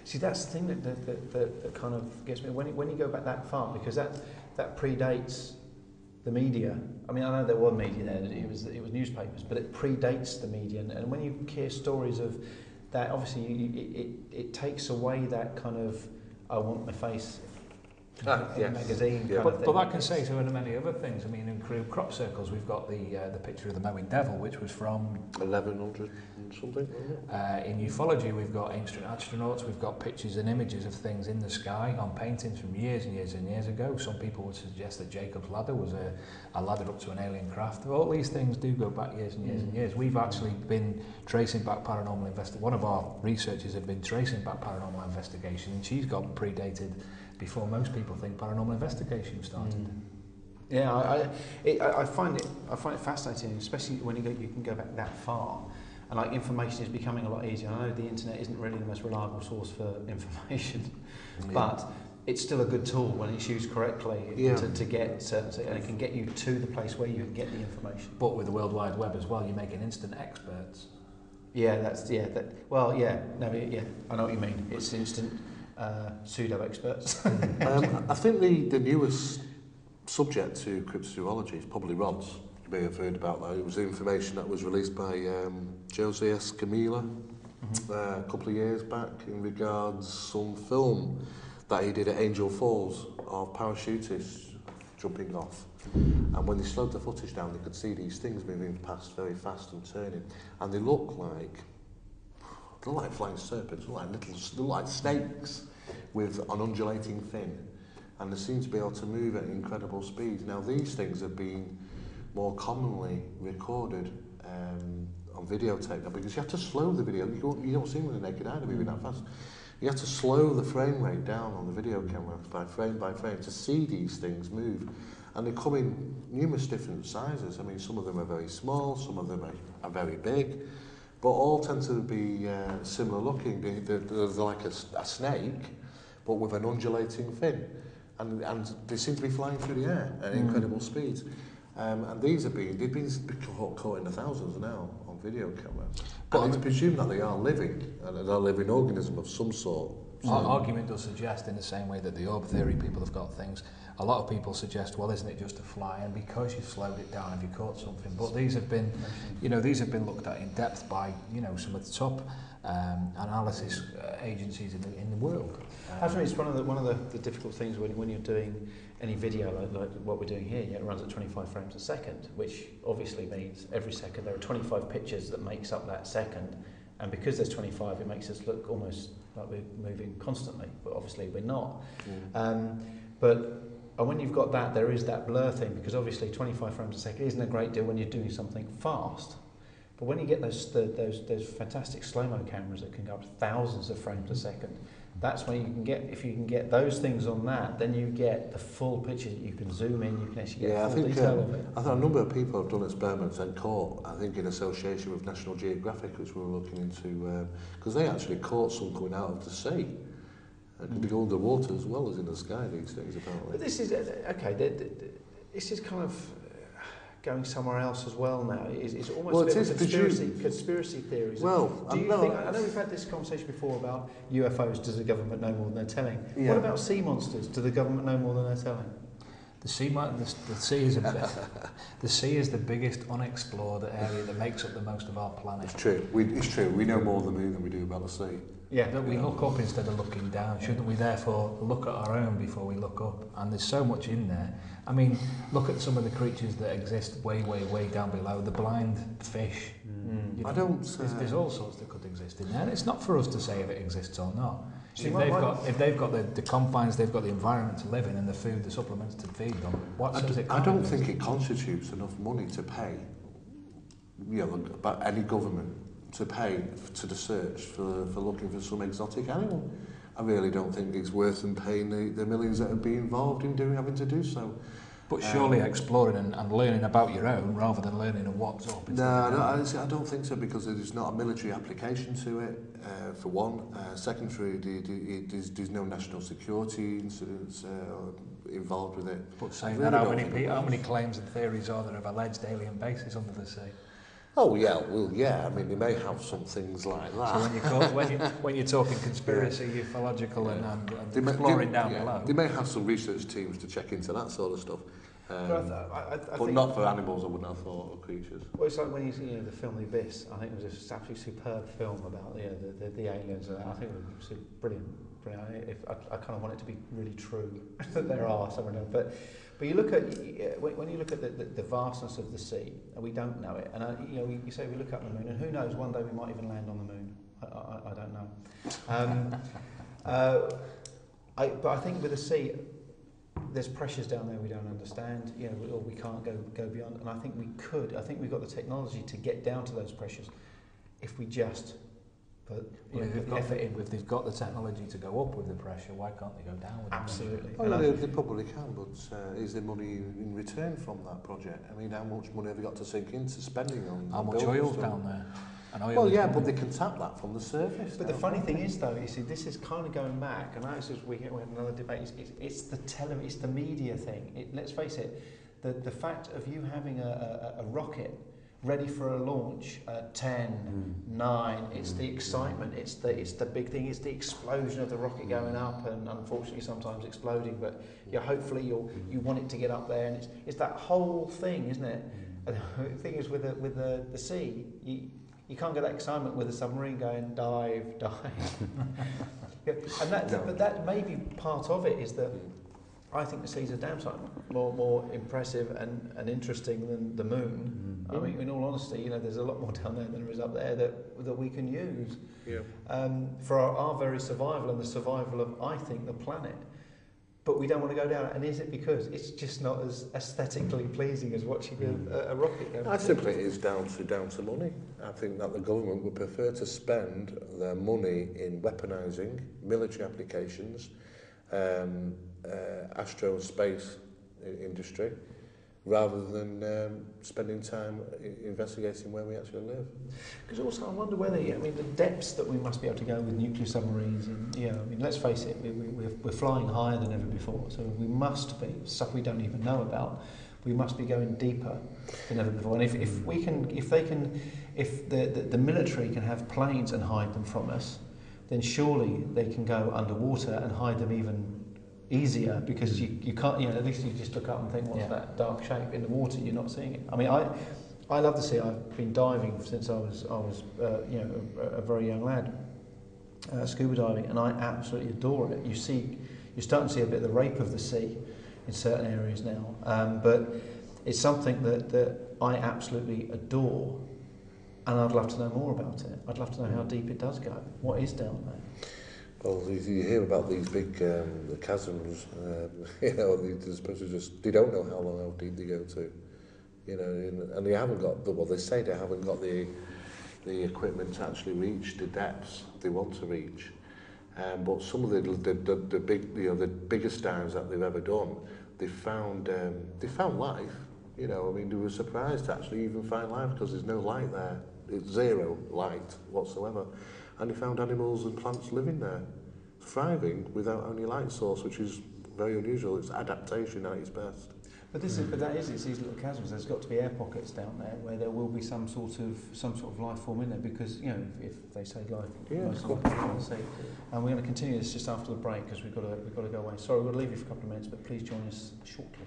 See, that's the thing that kind of gets me when you go back that far, because that predates the media. I mean, I know there were media there; it was newspapers, but it predates the media. And when you hear stories of that, obviously it takes away that kind of I want my face in a magazine kind of thing. But that can say so in many other things. I mean, in crop circles, we've got the picture of the mowing devil, which was from 1100 and something. In ufology, we've got ancient astronauts. We've got pictures and images of things in the sky on paintings from years and years and years ago. Some people would suggest that Jacob's ladder was a ladder up to an alien craft. All these things do go back years and years and years. We've actually been tracing back paranormal investigation. One of our researchers have been tracing back paranormal investigation, and she's got predated before most people think paranormal investigation started. Yeah, I find it fascinating, especially when you can go back that far, and like information is becoming a lot easier. I know the internet isn't really the most reliable source for information, but it's still a good tool when it's used correctly to get certain, and it can get you to the place where you can get the information. But with the World Wide Web as well, you're making instant experts. I know what you mean. It's instant pseudo experts. I think the newest subject to cryptozoology is probably Rod's. You may have heard about that. It was the information that was released by Jose Escamilla a couple of years back in regards some film that he did at Angel Falls of parachutists jumping off. And when they slowed the footage down, they could see these things moving past very fast and turning. And they look like flying serpents, they look like snakes with an undulating fin. And they seem to be able to move at incredible speeds. Now, these things have been more commonly recorded on videotape now, because you have to slow the video. You don't see them with the naked eye, they're moving that fast. You have to slow the frame rate down on the video camera by frame to see these things move. And they come in numerous different sizes. I mean, some of them are very small, some of them are very big, but all tend to be similar looking. They're like a snake, but with an undulating fin. And they seem to be flying through the air at incredible speeds. And they've been caught in the thousands now on video camera. But it's presumed that they are living, and they're a living organism of some sort. Our argument does suggest, in the same way that the orb theory people have got things, a lot of people suggest, well, isn't it just a fly? And because you've slowed it down, have you caught something? But these have been, looked at in depth by, some of the top analysis agencies in the world. Actually, it's one of the difficult things when you're doing any video like what we're doing here. It runs at 25 frames a second, which obviously means every second there are 25 pictures that makes up that second. And because there's 25, it makes us look almost like we're moving constantly, but obviously we're not. And when you've got that, there is that blur thing, because obviously 25 frames a second isn't a great deal when you're doing something fast. But when you get those fantastic slow-mo cameras that can go up to thousands of frames a second, that's when you can get, if you can get those things on that, then you get the full picture. You can zoom in, you can actually get full detail of it. I think a number of people have done experiments and caught, I think in association with National Geographic, which we were looking into, because they actually caught some coming out of the sea. It could be underwater as well as in the sky, these things, apparently. But this is, this is kind of going somewhere else as well now. It's almost a bit of conspiracy theories. Well, do you think, I know we've had this conversation before about UFOs, does the government know more than they're telling? Yeah. What about sea monsters? Do the government know more than they're telling? The sea is the biggest unexplored area that makes up the most of our planet. It's true. It's true. We know more of the moon than we do about the sea. Yeah, that we look up instead of looking down. Shouldn't we therefore look at our own before we look up? And there's so much in there. I mean, look at some of the creatures that exist way, way, way down below. The blind fish. I don't. There's all sorts that could exist in there. And it's not for us to say if it exists or not. If they've got the confines, they've got the environment to live in, and the food, the supplements to feed them. What says it? I don't think it constitutes enough money to pay. About any government to pay to the search for looking for some exotic animal. I really don't think it's worth them paying the millions that would be involved in having to do so. But surely exploring and learning about your own rather than learning of what's up. No, I don't think so, because there's not a military application to it, for one. Secondly, there's no national security incidents involved with it. But saying that, how many claims and theories are there of alleged alien bases under the sea? Oh yeah, well yeah. I mean, they may have some things like that. So when you're talking conspiracy, ufological, and exploring down below, they may have some research teams to check into that sort of stuff. I But think not for animals, I wouldn't have thought, or creatures. Well, it's like when you see the film The Abyss. I think it was just absolutely superb film about the aliens. And I think it was brilliant. I kind of want it to be really true that there are some of them. But you look at when you look at the vastness of the sea, and we don't know it. And you say we look up the moon, and who knows? One day we might even land on the moon. I don't know. But I think with the sea, there's pressures down there we don't understand, or we can't go beyond. And I think we could. I think we've got the technology to get down to those pressures if we just put the effort in. If they've got the technology to go up with the pressure, why can't they go down with Absolutely. Oh, they probably can, but is there money in return from that project? I mean, how much money have they got to sink into spending on? How much oil's down there? Well, yeah, but they can tap that from the surface. But the funny thing is, though, you see, this is kind of going back, and this is we had another debate. It's the media thing. Let's face it, the fact of you having a rocket ready for a launch at 10, 9. It's the excitement. It's the big thing. It's the explosion of the rocket going up, and unfortunately sometimes exploding. But hopefully you want it to get up there, and it's that whole thing, isn't it? And the thing is with the sea, you can't get that excitement with a submarine going dive. But that may be part of it. Is that I think the sea's a damn sight more impressive and interesting than the moon. I mean, in all honesty, there's a lot more down there than there is up there that we can use for our very survival and the survival of, I think, the planet. But we don't want to go down. And is it because it's just not as aesthetically pleasing as watching a rocket go? I simply it is down to money. I think that the government would prefer to spend their money in weaponising military applications, astro and space industry, rather than spending time investigating where we actually live. Because also I wonder whether, the depths that we must be able to go with nuclear submarines, and let's face it, we're flying higher than ever before, so we must be, stuff we don't even know about, we must be going deeper than ever before. And if the military can have planes and hide them from us, then surely they can go underwater and hide them even easier, because you can't, at least you just look up and think, what's that dark shape in the water? You're not seeing it. I mean, I love the sea. I've been diving since I was a very young lad, scuba diving, and I absolutely adore it. You're starting to see a bit of the rape of the sea in certain areas now, but it's something that I absolutely adore, and I'd love to know more about it. I'd love to know how deep it does go. What is down there? Well, you hear about these big the chasms, they're supposed to they don't know how deep they go to, and they haven't got they say they haven't got the equipment to actually reach the depths they want to reach, but some of the big the biggest dives that they've ever done, they found life. They were surprised to actually even find life, because there's no light there. It's zero light whatsoever. And they found animals and plants living there, thriving without any light source, which is very unusual. It's adaptation at its best. But it's these little chasms. There's got to be air pockets down there where there will be some sort of life form in there, because if they say life, most of the life sea. And we're going to continue this just after the break, because we've got to go away. Sorry, we've got to leave you for a couple of minutes, but please join us shortly.